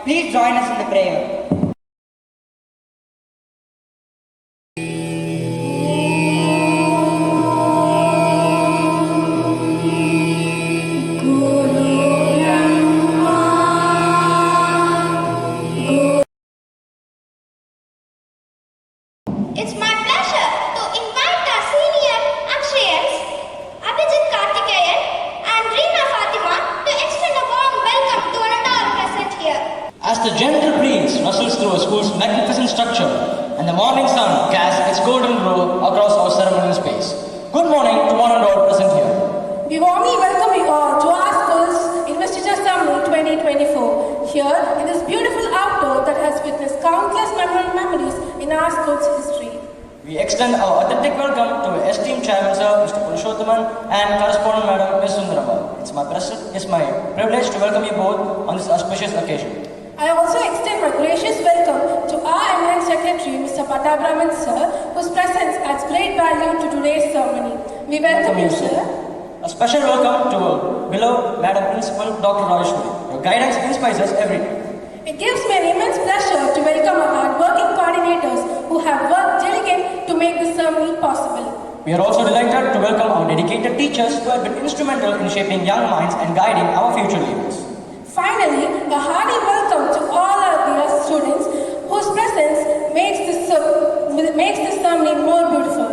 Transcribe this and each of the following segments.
Please join us in the prayer. It's my pleasure to invite our senior Akshayans, Abhijit Karthikeyan and Reena Fatima to extend a warm welcome to an adult present here. As the gentle breeze rustles through a school's magnificent structure and the morning sun casts its golden glow across our ceremonial space. Good morning to one and all present here. We warmly welcome you all to our school's Investiture Summit 2024, here in this beautiful outdoor that has witnessed countless memorable memories in our school's history. We extend our authentic welcome to our esteemed chairman sir, Mr. Purushothaman, and correspondent madam, Ms. Sundarama. It's my privilege to welcome you both on this auspicious occasion. I also extend my gracious welcome to our eminent secretary, Mr. Patabraman sir, whose presence adds great value to today's ceremony. We welcome you, sir. A special welcome to our beloved Madam Principal, Dr. Rajeshwari. Your guidance inspires us every day. It gives me an immense pleasure to welcome our hard-working coordinators who have worked diligently to make this ceremony possible. We are also delighted to welcome our dedicated teachers who have been instrumental in shaping young minds and guiding our future leaders. Finally, a hearty welcome to all our dear students whose presence makes this ceremony more beautiful.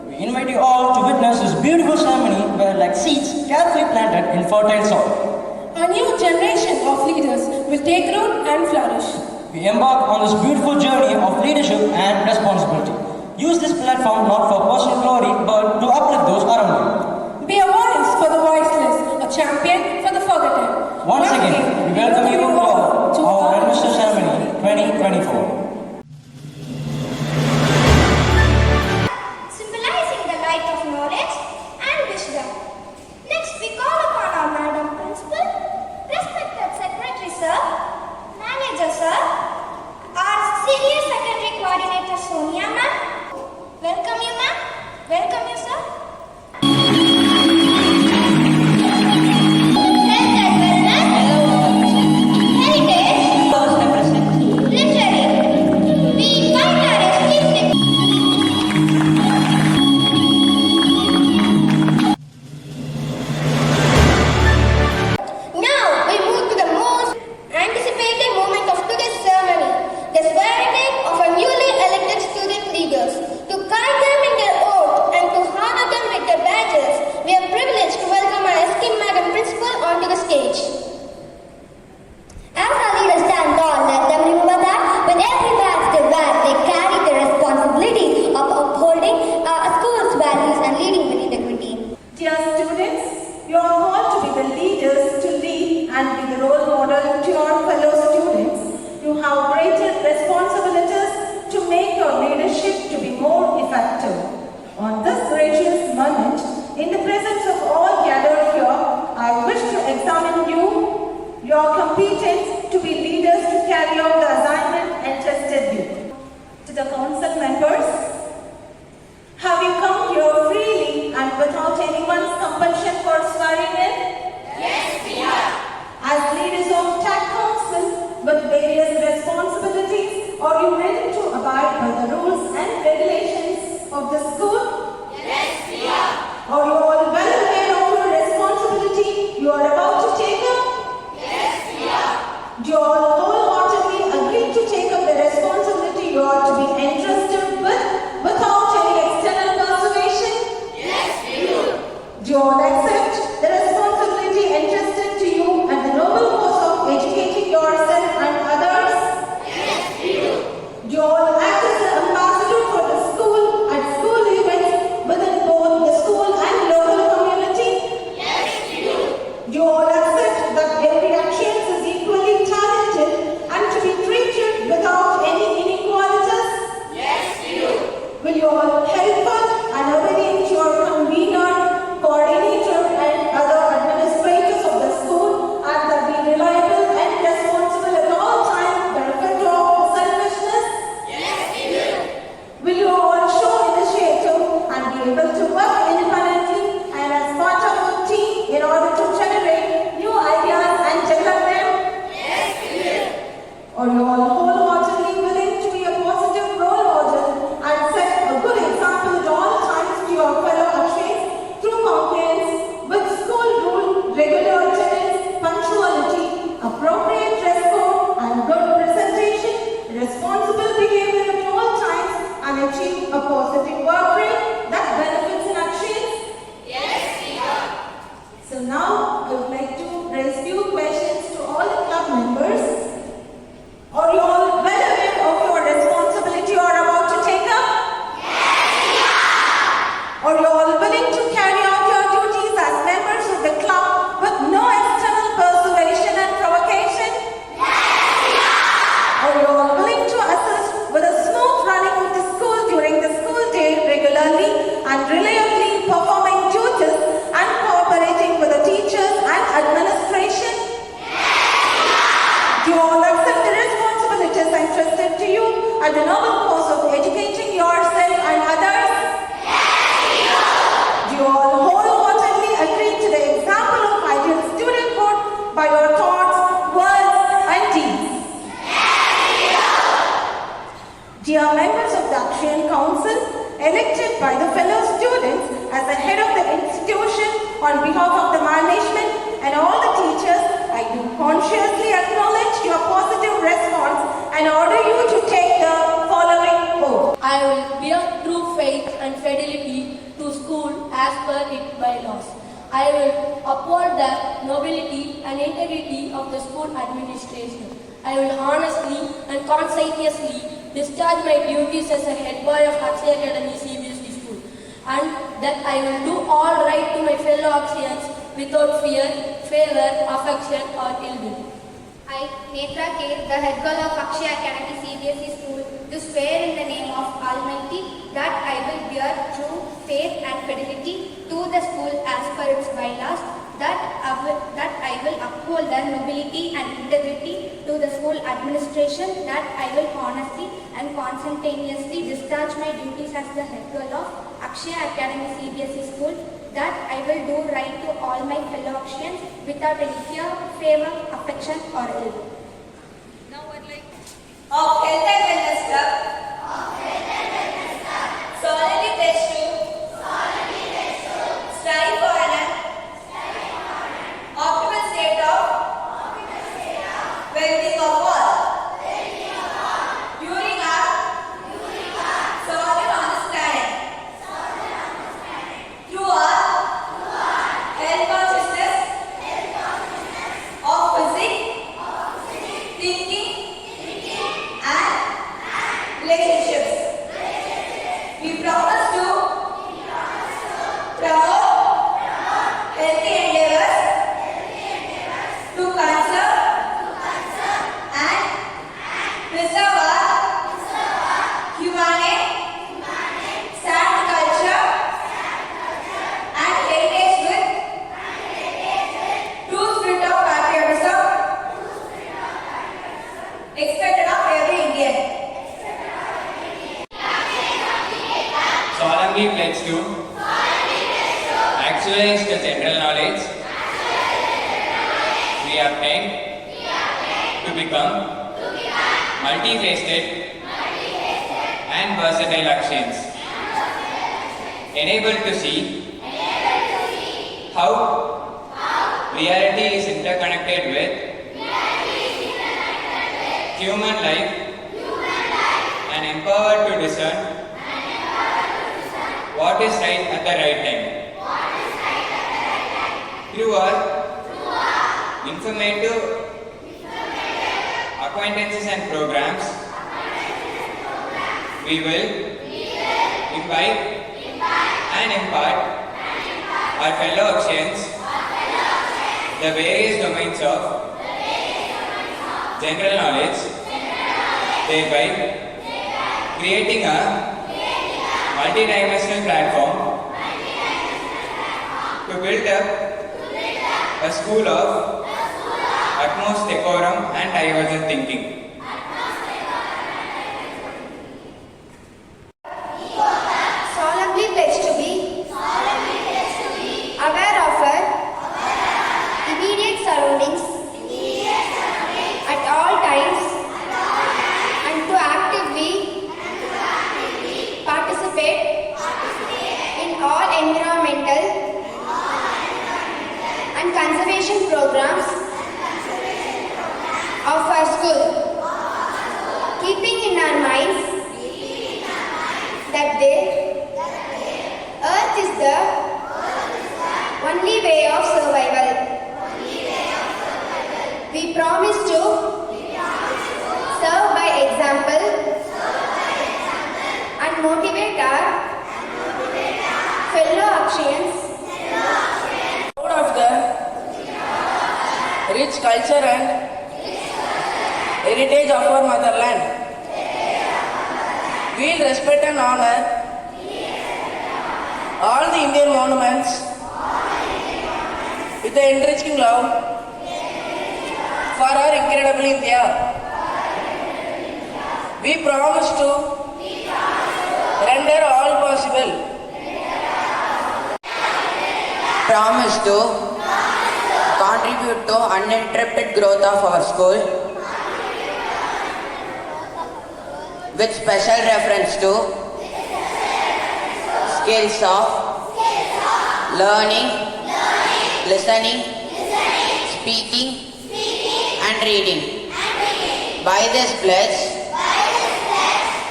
We invite you all to witness this beautiful ceremony where, like seeds carefully planted in fertile soil, A new generation of leaders will take root and flourish. we embark on this beautiful journey of leadership and responsibility. Use this platform not for personal glory but to uplift those around you. Be a voice for the voiceless, a champion for the forgotten. Once again, we welcome you all to our Investiture Ceremony 2024. Symbolizing the light of knowledge and wisdom. Next, we call upon our Madam Principal, respected Secretary Sir, Manager Sir, our Senior Secondary Coordinator Sonia Ma'am. Welcome you, ma'am. Welcome you, sir. Health and wellness, heritage, literary. We invite our esteemed Now we move to the most anticipated moment of today's ceremony, the swearing-in of our newly elected student leaders. To guide them in their oath and to honor them with their badges, we are privileged to welcome our esteemed Madam Principal onto the stage. As our leaders stand tall, let them remember that with every badge they wear, they carry the responsibility of upholding our school's values and leading with integrity. Dear students, you are called to be the leaders to lead and be the role model to your fellow students. You have greater responsibilities to make your leadership to be more effective. On this gracious moment, in the presence of all gathered here, I wish to examine you, your competence to be leaders to carry out the assignment entrusted you. To the council members, have you come here freely and without anyone's compulsion for swearing in? Yes, we are. As leaders of TAAC Council with various responsibilities, are you ready to abide by the rules and regulations of the school? Yes, we are. Are you all well aware of your responsibility you are about to take up? Yes, we are. Do you all wholeheartedly agree to take up the responsibility you are to be entrusted with without any external persuasion? Yes, we do. Do you all accept the responsibility entrusted to you and the noble cause of educating yourself and others? Yes, we do. Do you all act as an ambassador for the school at school events within both the school and local are members of the Akshayan Council, elected by the fellow students as the head of the institution on behalf of the management and all the teachers. I do consciously acknowledge your positive response and order you to take the following oath. I will bear true faith and fidelity to school as per its bylaws. I will uphold the nobility and integrity of the school administration. I will honestly and conscientiously discharge my duties as a head boy of Akshaya Academy CBSE school, and that I will do all right to my fellow Akshayans without fear, favor, affection or ill will. I, Netra K, the head girl of Akshaya Academy CBSE school, do swear in the name of Almighty that I will bear true faith and fidelity to the school as per its bylaws, that I will uphold the nobility and integrity to the school administration, that I will honestly and conscientiously discharge my duties as the head girl of Akshaya Academy CBSE school, that I will do right to all my fellow Akshayans without any fear, favor, affection or ill. Now I'd like of Health and Wellness Club solemnly pledge to strive for an optimal state of well-being of all during our sojourn on this planet. Through our health consciousness of physics, thinking and relationships. We promise to promote healthy endeavors to conserve and preserve our humane, sad culture and heritage with true spirit of patriotism expected of every Indian. Solemnly pledge to actualize the general knowledge we obtain to become multifaceted and versatile actions, enabled to see how reality is interconnected with human life and empowered to discern what is right at the right time. Through our informative acquaintances and programs, we will imbibe and impart our fellow Akshayans the various domains of general knowledge, thereby creating a multidimensional platform to build up a school of utmost decorum and divergent thinking. Solemnly pledge to be aware of our immediate surroundings at all times and to actively participate in all environmental and conservation programs of our school, keeping in our minds that the earth is the only way of survival. We promise to serve by example and motivate our fellow Akshayans Proud of the rich culture and heritage of our motherland. We will respect and honor all the Indian monuments with the enriching love for our incredible India. We promise to render all possible. Promise to contribute to uninterrupted growth of our school with special reference to skills of learning, listening, speaking, and reading. By this pledge,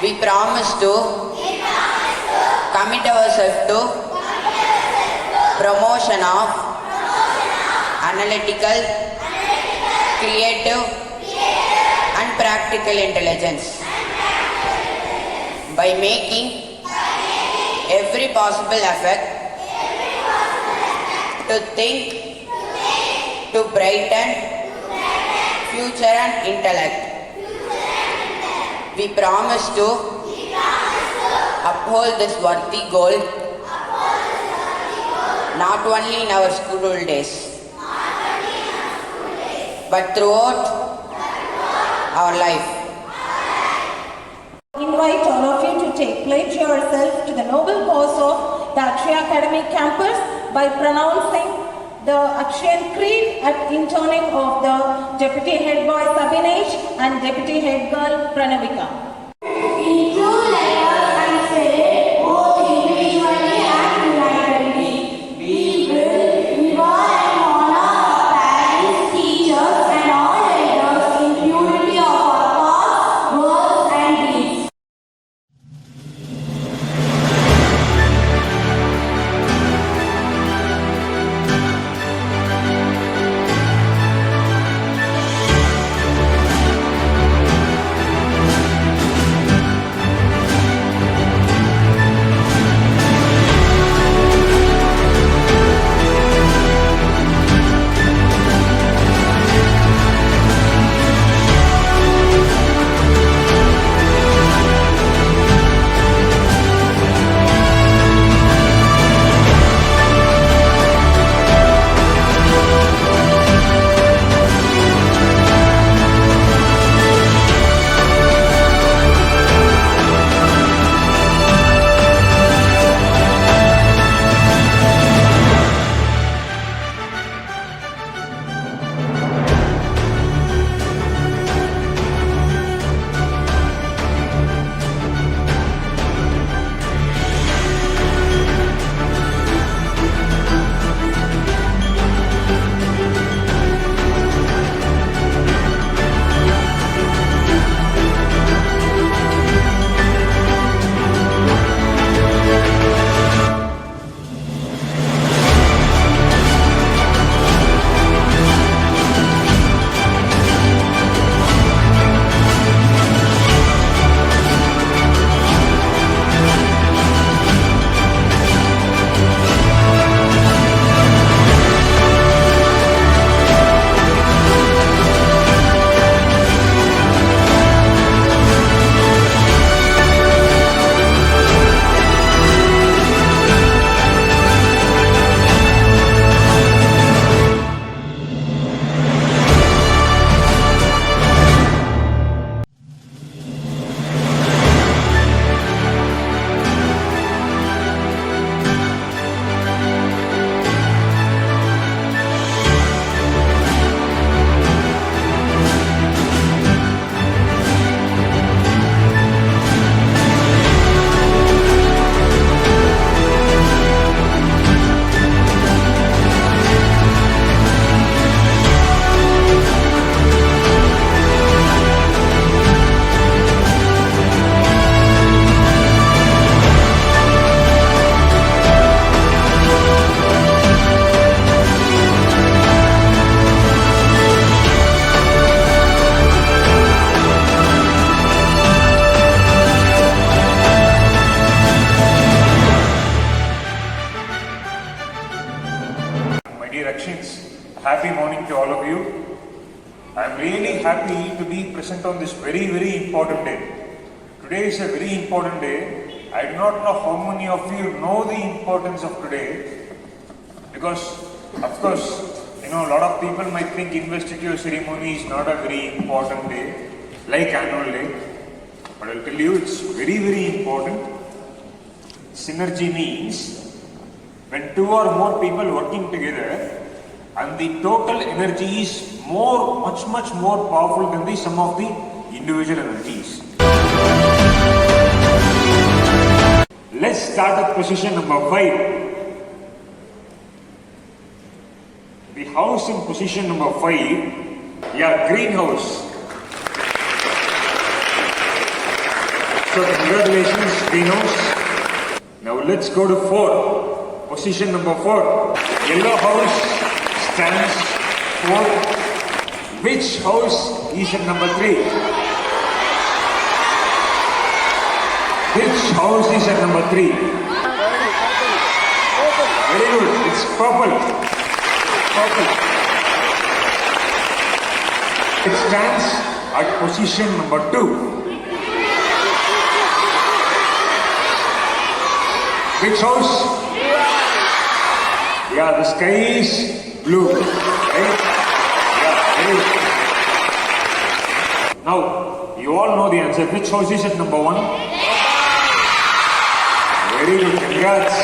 we promise to commit ourselves to promotion of analytical, creative, and practical intelligence by making every possible effort to think, to brighten future and intellect. We promise to uphold this worthy goal not only in our school days but throughout our life. Invite all of you to take pledge yourself to the noble cause of the Akshaya Academy campus by pronouncing the Akshayan Creed at intoning of the Deputy Head Boy Sabinesh and Deputy Head Girl Pranavika. In true letters and spirit, both individually and unitedly, we will reward and honor our parents, teachers, and all elders in purity of our thoughts, words, and deeds. Happy morning to all of you. I am really happy to be present on this very, very important day. Today is a very important day. I do not know how many of you know the importance of today, because, of course, a lot of people might think investiture ceremony is not a very important day, like annual day. But I'll tell you, it's very, very important. Synergy means when two or more people working together, and the total energy is much more powerful than the sum of the individual energies. start at position number 5. The house in position number 5, yeah, greenhouse. So congratulations, greenhouse. Now let's go to 4. Position number 4. Yellow house stands 4. Which house is at number 3? Which house is at number 3? Very good. It's purple. Purple. It stands at position number 2. Which house? Yeah, the sky is blue. Right? Yeah, very good. Now, you all know the answer. Which house is at number 1? Very good. Congrats.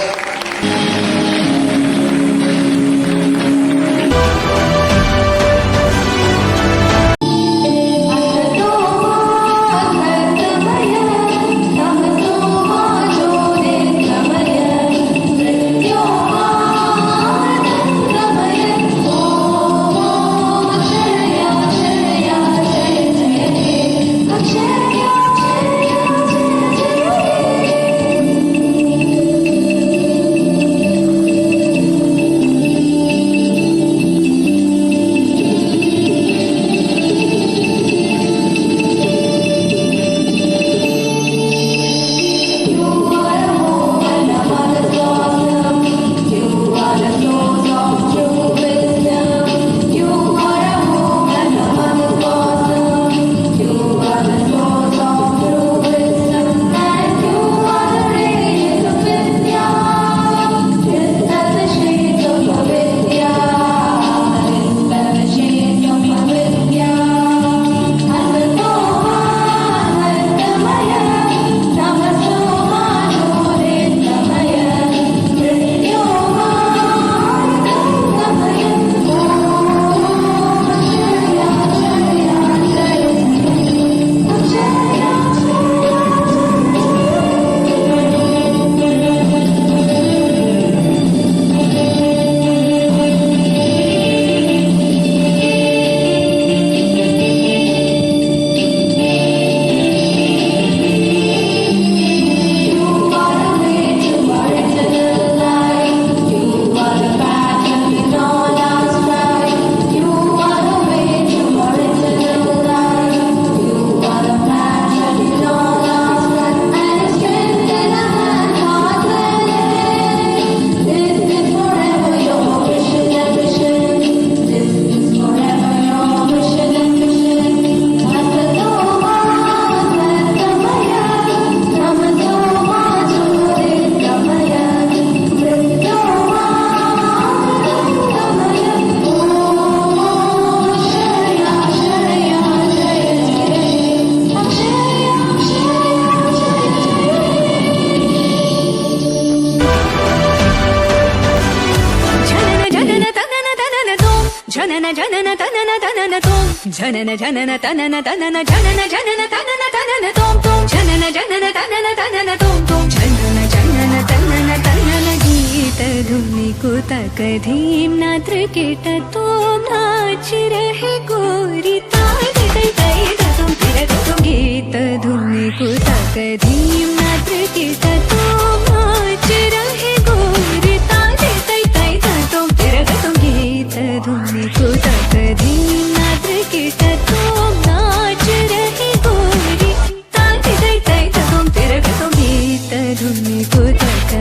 Janana janana tanana tanana tom. Janana janana tanana tanana janana janana tanana tanana tom tom. Janana janana tanana tanana tom tom. Janana janana tanana tanana गीत धुनी को तक धीम नात्र cat तुम नाच रहे गोरी ताल तै तै तुम फिर तुम गीत धुनी को तक धीम नात्र केट तुम नाच रहे गोरी ताल तै तै तुम फिर तुम गीत धुनी को तक धीम नात्र केट तुम नाच रहे गोरी ताल तै तै तुम फिर तुम गीत धुनी को तक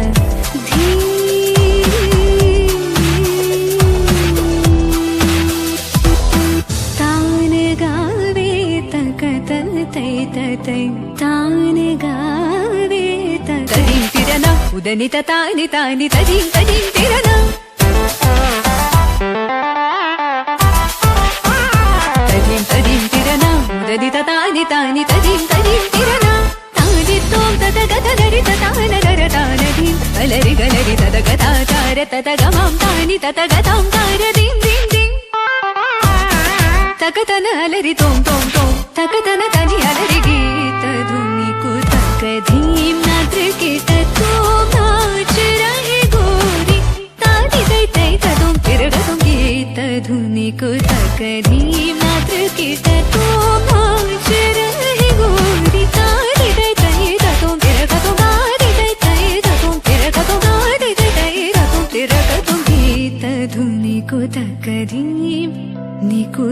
धीम तान गावे तदीं तिरना उदनित तानि तानि तदीं तदीं तिरना तदीं तदीं तिरना उदनित तानि तानि तदीं तदीं तिरना तानि तों तद गत दरि तान गर तान धीं अलरि गलरि तद गता तार तद गमां तानि तद गतां तार दीं दीं दीं तकतन अलरि तों तों तों तकतन तनि अलरि गीत धुनी को तक धीम नात्र केट तुम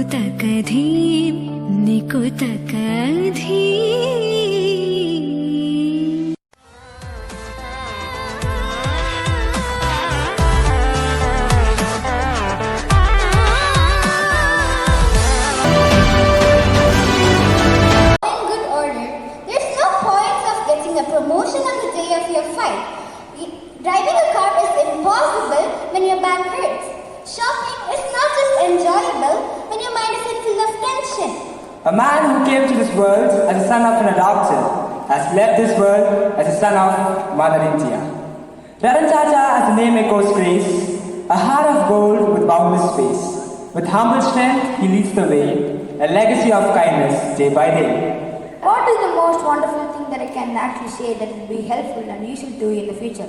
निकुतकधीं निकुतकधीं In good order, there's no point of getting a promotion on the day of your fight. Driving a car is impossible when your back hurts. Shopping is not just enjoyable when your mind is full of tension. A man who came to this world as a son of an adopted has left this world as a son of Mother India. Ratan Tata, as the name echoes, grace, a heart of gold with boundless space. With humble strength, he leads the way, a legacy of kindness day by day. What is the most wonderful thing that I can actually say that will be helpful and useful to you in the future?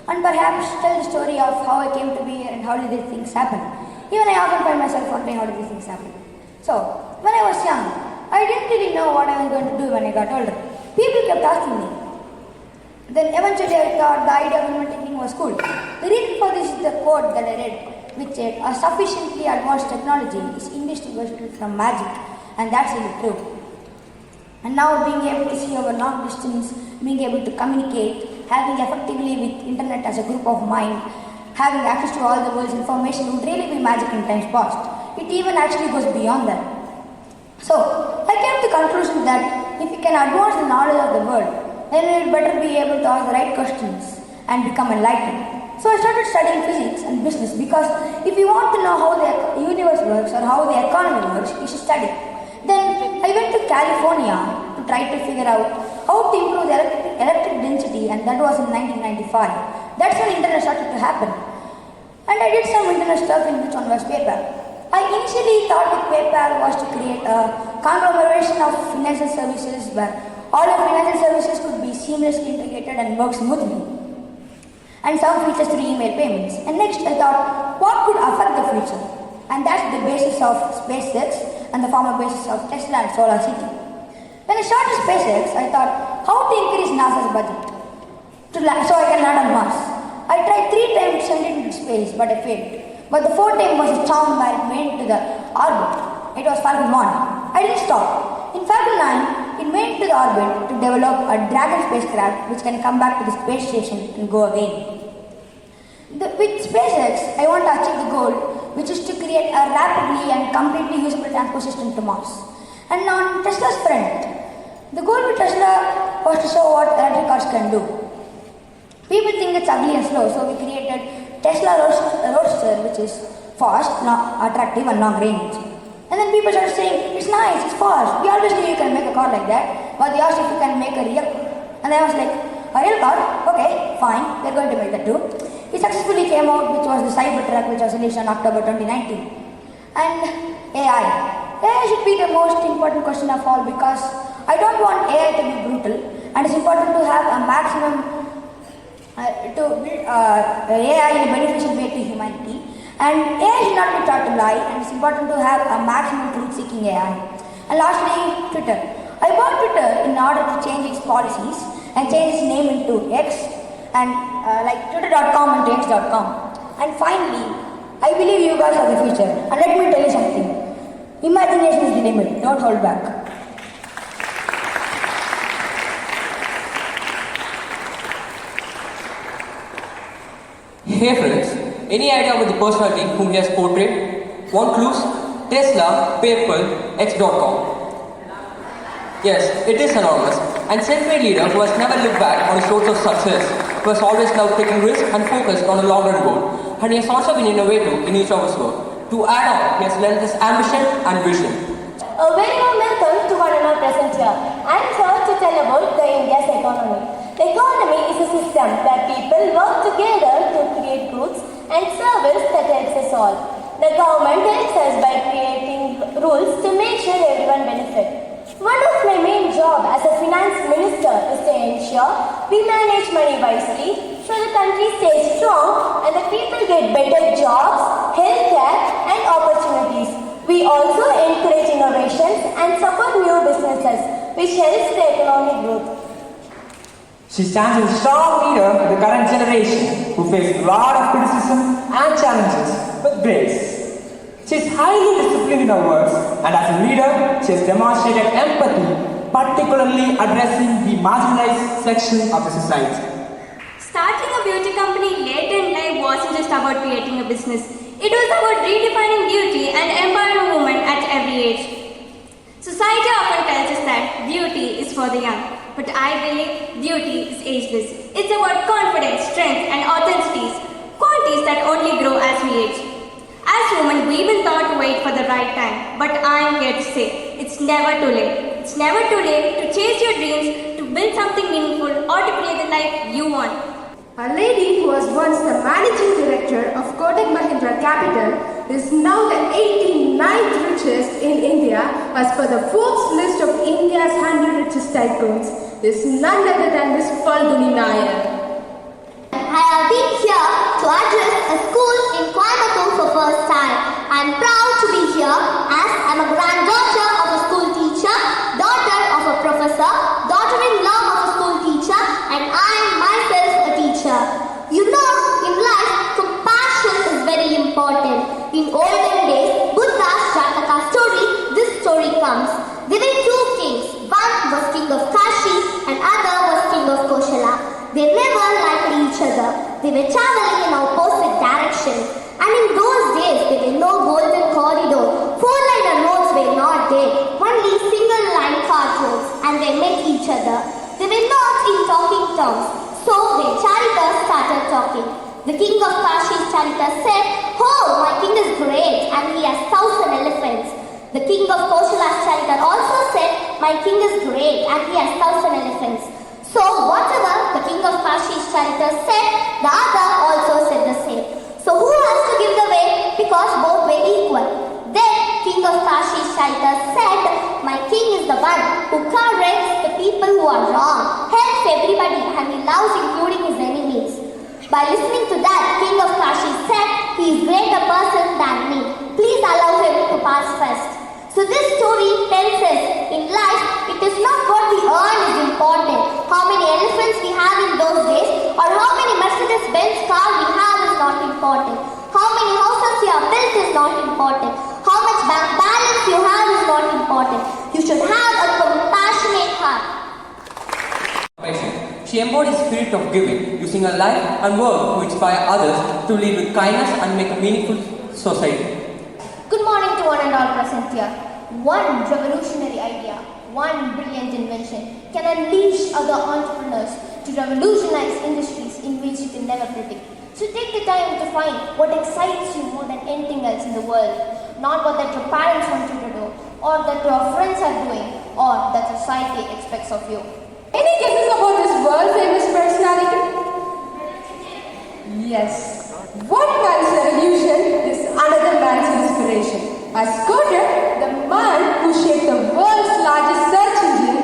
And perhaps tell the story of how I came to be here and how did these things happen. Even I often find myself wondering how did these things happen. So, when I was young, I didn't really know what I was going to do when I got older. People kept asking me. Then eventually I thought the idea of human thinking was cool. The reason for this is the quote that I read, which said, a sufficiently advanced technology is indistinguishable from magic. And that's really true. And now being able to see over long distance, being able to communicate, having effectively with internet as a group of mind, having access to all the world's information would really be magic in times past. It even actually goes beyond that. So, I came to the conclusion that if we can advance the knowledge of the world, then we will better be able to ask the right questions and become enlightened. So I started studying physics and business because if you want to know how the universe works or how the economy works, you should study. Then I went to California to try to figure out how to improve the electric density, and that was in 1995. That's when internet started to happen. And I did some internet stuff in which one was PayPal. I initially thought that PayPal was to create a conglomeration of financial services where all of financial services could be seamlessly integrated and work smoothly. And some features through email payments. And next I thought, what could affect the future? And that's the basis of SpaceX and the former basis of Tesla and Solar City. When I started SpaceX, I thought, how to increase NASA's budget so I can land on Mars. I tried 3 times to send it into space, but I failed. But the 4th time was a charm where it made it to the orbit. It was Falcon 1. I didn't stop. In Falcon 9, it made it to the orbit to develop a Dragon spacecraft which can come back to the space station and go again. With SpaceX, I want to achieve the goal, which is to create a rapidly and completely usable transport system to Mars. And on Tesla's front, the goal with Tesla was to show what electric cars can do. People think it's ugly and slow, so we created Tesla Roadster, which is fast, attractive and long range. And then people started saying, it's nice, it's fast. We always knew you can make a car like that, but they asked if you can make a real car. And I was like, a real car? Okay, fine, we're going to make that too. It successfully came out, which was the Cybertruck, which was released on October 2019. And AI. AI should be the most important question of all because I don't want AI to be brutal, and it's important to have a maximum to build AI in a beneficial way to humanity. And AI should not be taught to lie, and it's important to have a maximum truth-seeking AI. And lastly, Twitter. I bought Twitter in order to change its policies and change its name into X, and like twitter.com into x.com. And finally, I believe you guys are the future. And let me tell you something. Imagination is the limit. Don't hold back. Hey friends, any idea about the personality whom he has portrayed? Want clues? Tesla, PayPal, X.com. Yes, it is anonymous, and self-made leader who has never looked back on his source of success, who has always loved taking risks and focused on a long-run goal, and he has also been innovative in each of his work. To add on, he has lent his ambition and vision. A very warm welcome to what I'm present here. I'm here to tell about the India's economy. The economy is a system where people work together to create goods and service that helps us all. The government helps us by creating rules to make sure everyone benefits. One of my main job as a finance minister is to ensure we manage money wisely so the country stays strong and the people get better jobs, healthcare and opportunities. We also encourage innovations and support new businesses which helps the economic growth. She stands as a strong leader of the current generation who face a lot of criticism and challenges with grace. She is highly disciplined in her words, and as a leader, she has demonstrated empathy, particularly addressing the marginalized section of the society. Starting a beauty company late in life wasn't just about creating a business. It was about redefining beauty and empowering women at every age. Society often tells us that beauty is for the young, but I believe beauty is ageless. It's about confidence, strength, and authenticities, qualities that only grow as we age. As women, we've been taught to wait for the right time, but I'm here to say, it's never too late. It's never too late to chase your dreams, to build something meaningful, or to create the life you want. A lady who was once the managing director of Kotak Mahindra Capital is now the 89th richest in India as per the Forbes list of India's 100 richest tycoons. Is none other than Miss Falguni Nair. I have been here to address a school in Coimbatore for first time. I'm proud to be here as I'm a granddaughter of a school teacher, daughter of a professor, daughter-in-law of a school teacher, and I am myself a teacher. You know, in life, compassion is very important. In olden days, Buddha's Jataka story, this story comes. There were two kings. One was king of Kashi and other was king of Koshala. They never liked each other. They were traveling in opposite directions. And in those days, there were no golden corridor. Four-liner roads were not there. Only single-line cart roads. And they met each other. They were not in talking terms. So their charioteers started talking. The king of Kashi's charioteer said, "Oh, my king is great and he has 1,000 elephants." The king of Koshala's charioteer also said, "My king is great and he has 1,000 elephants." So whatever the king of Kashi's charioteer said, the other also said the same. So who has to give the way? Because both were equal. Then king of Kashi's charioteer said, "My king is the one who corrects the people who are wrong, helps everybody, and he loves including his enemies." By listening to that, king of Kashi said, "He is greater person than me. Please allow him to pass first." So this story tells us, in life, it is not what we earn is important. How many elephants we have in those days, or how many Mercedes-Benz car we have is not important. How many houses you have built is not important. How much bank balance you have is not important. You should have a compassionate heart. She embodies the spirit of giving, using her life and work to inspire others to lead with kindness and make a meaningful society. Good morning to one and all present here. One revolutionary idea, one brilliant invention can unleash other entrepreneurs to revolutionize industries in which you can never predict. So take the time to find what excites you more than anything else in the world. Not what that your parents want you to do, or that your friends are doing, or that society expects of you. Any guesses about this world famous personality? Yes. One man's revolution is another man's inspiration. As Kodak, the man who shaped the world's largest search engine,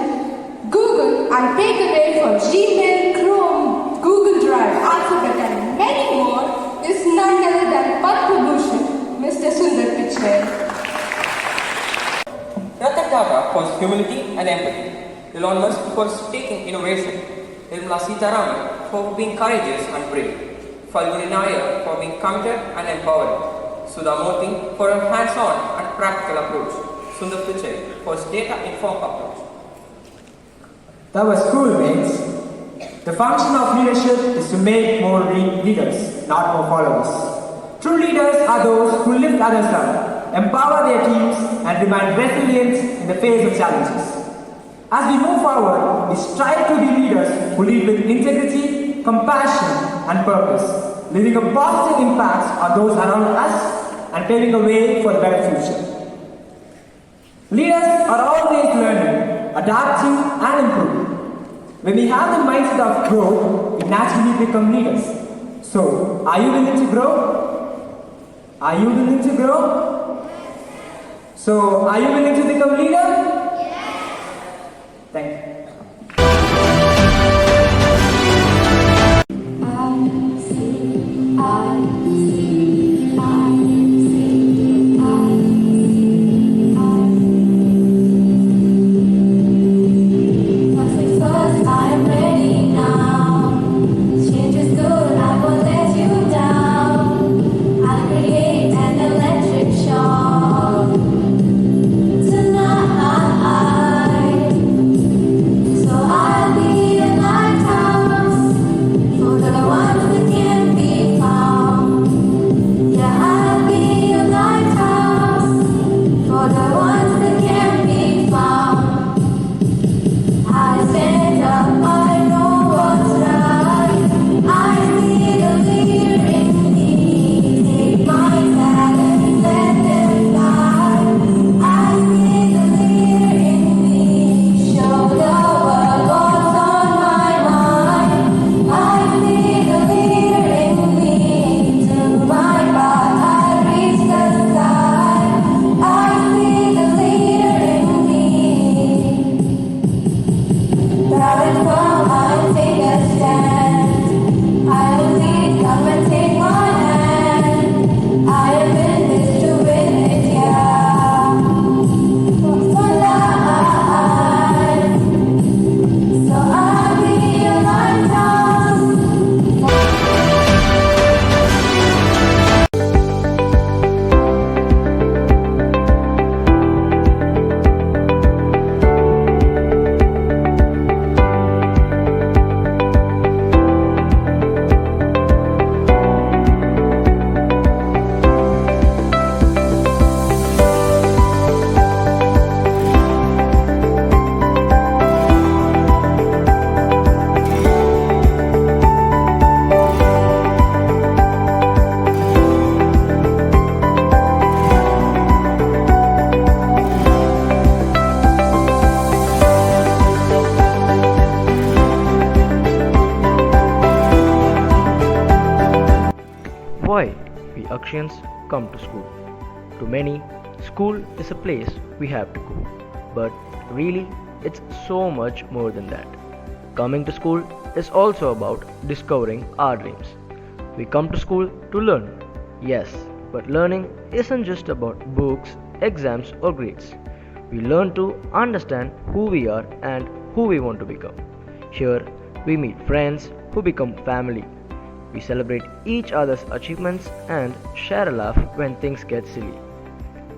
Google, and paved the way for Gmail, Chrome, Google Drive, Alphabet, and many more, is none other than Padma Bhushan, Mr. Sundar Pichai. Ratan Tata for his humility and empathy. Elon Musk for taking innovation. Nirmala Sitharaman for being courageous and brave. Falguni Nair for being committed and empowering. Sudha Murthy for her hands-on and practical approach. Sundar Pichai for his data-informed approach. That was cool, mates. The function of leadership is to make more leaders, not more followers. True leaders are those who lift others up, empower their teams, and remain resilient in the face of challenges. As we move forward, we strive to be leaders who lead with integrity, compassion, and purpose, leaving a positive impact on those around us and paving a way for a better future. Leaders are always learning, adapting, and improving. When we have the mindset of growth, we naturally become leaders. So, are you willing to grow? Are you willing to grow? So, are you willing to become a leader? Thank you. I'll create an electric shock. why we Akshans come to school. To many, school is a place we have to go. But really, it's so much more than that. Coming to school is also about discovering our dreams. We come to school to learn, yes, but learning isn't just about books, exams, or grades. We learn to understand who we are and who we want to become. Here, we meet friends who become family. We celebrate each other's achievements and share a laugh when things get silly.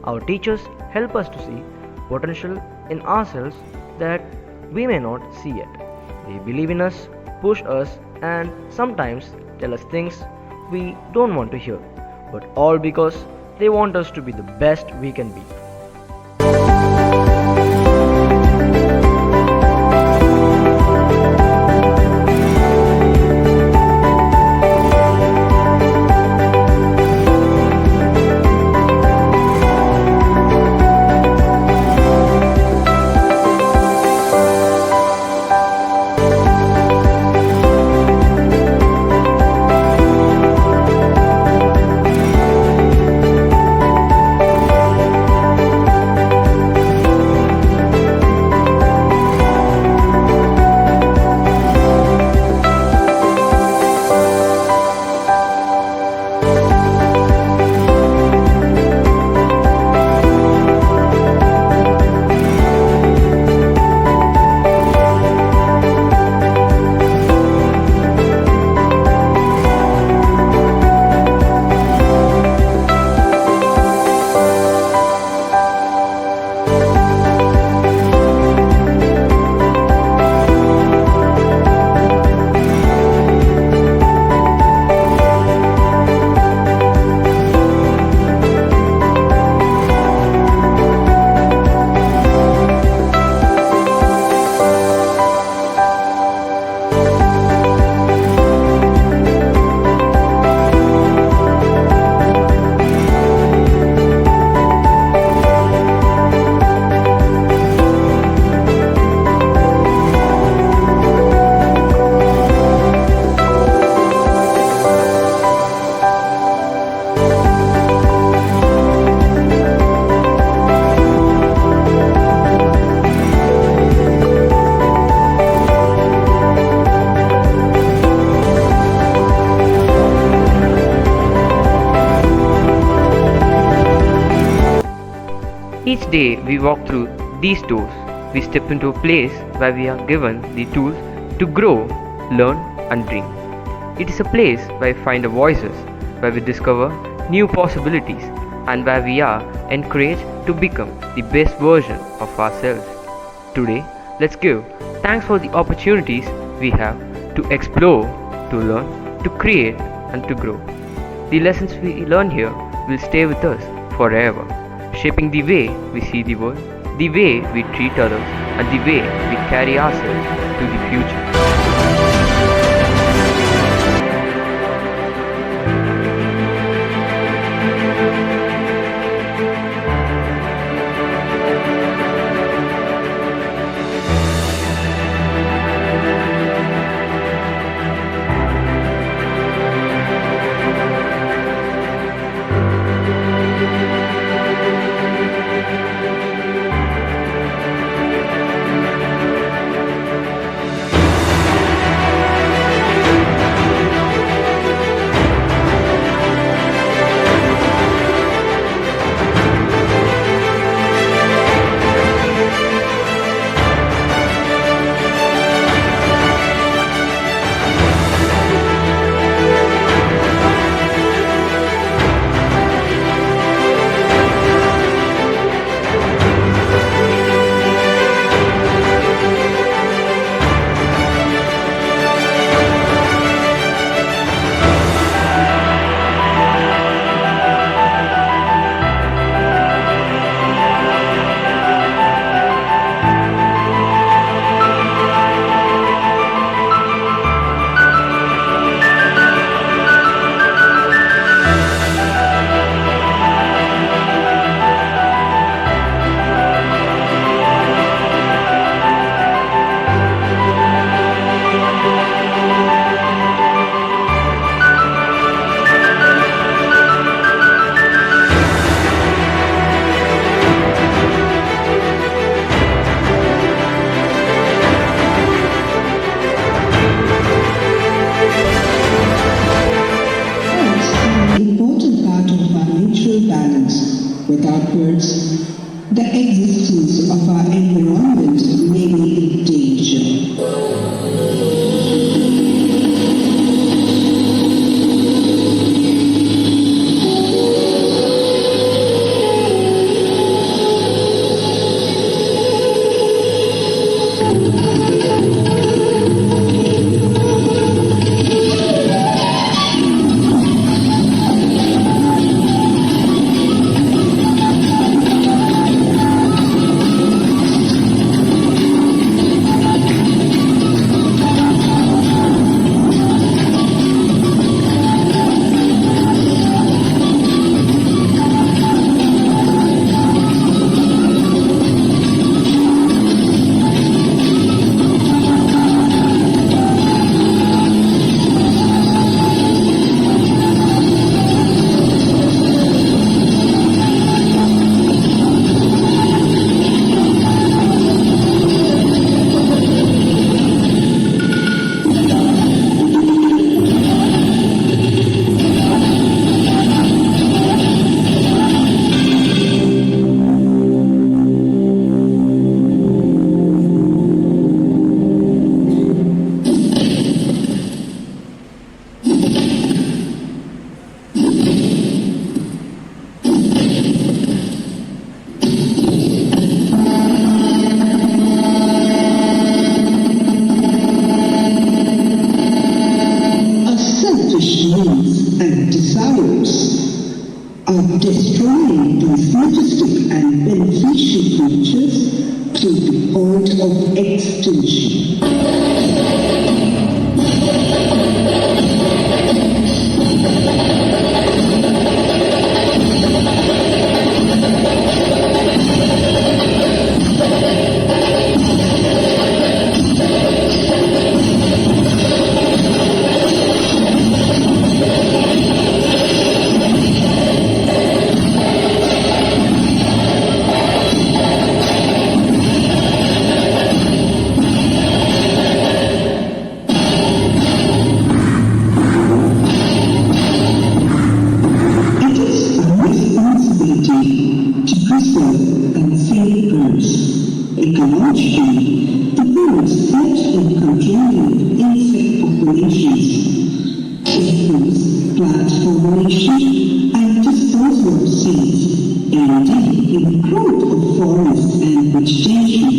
Our teachers help us to see potential in ourselves that we may not see yet. They believe in us, push us, and sometimes tell us things we don't want to hear, but all because they want us to be the best we can be. Each day we walk through these doors, we step into a place where we are given the tools to grow, learn, and dream. It is a place where we find our voices, where we discover new possibilities, and where we are encouraged to become the best version of ourselves. Today, let's give thanks for the opportunities we have to explore, to learn, to create, and to grow. The lessons we learn here will stay with us forever, shaping the way we see the world, the way we treat others, and the way we carry ourselves to the future. Without birds, the existence of our environment may be in danger. And desires are destroying these majestic and beneficial creatures to the point of extinction. Ecologically, the birds fed and controlling insect populations, improves plant formation and disposal of seeds, aiding in the growth of forests and vegetation.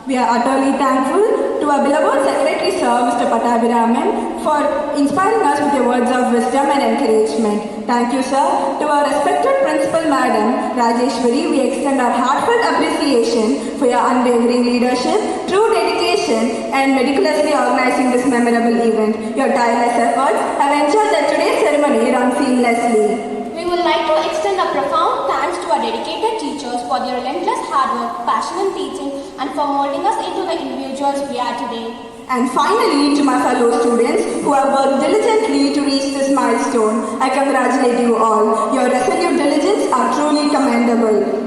We are utterly thankful to our beloved Secretary Sir, Mr. Pattabhiraman, for inspiring us with your words of wisdom and encouragement. Thank you, sir. To our respected Principal Madam, Rajeshwari, we extend our heartfelt appreciation for your unwavering leadership, true dedication, and meticulously organizing this memorable event. Your tireless efforts have ensured that today's ceremony runs seamlessly. We would like to extend a profound thanks to our dedicated teachers for their relentless hard work, passion in teaching, and for molding us into the individuals we are today. And finally, to my fellow students who have worked diligently to reach this milestone, I congratulate you all. Your resolute diligence are truly commendable.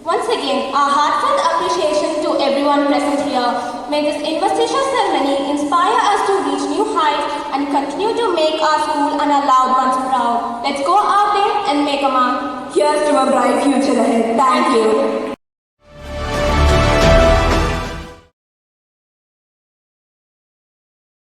Once again, our heartfelt appreciation to everyone present here. May this investiture ceremony inspire us to reach new heights and continue to make our school and our loved ones proud. Let's go out there and make a mark. Here's to a bright future ahead. Thank you.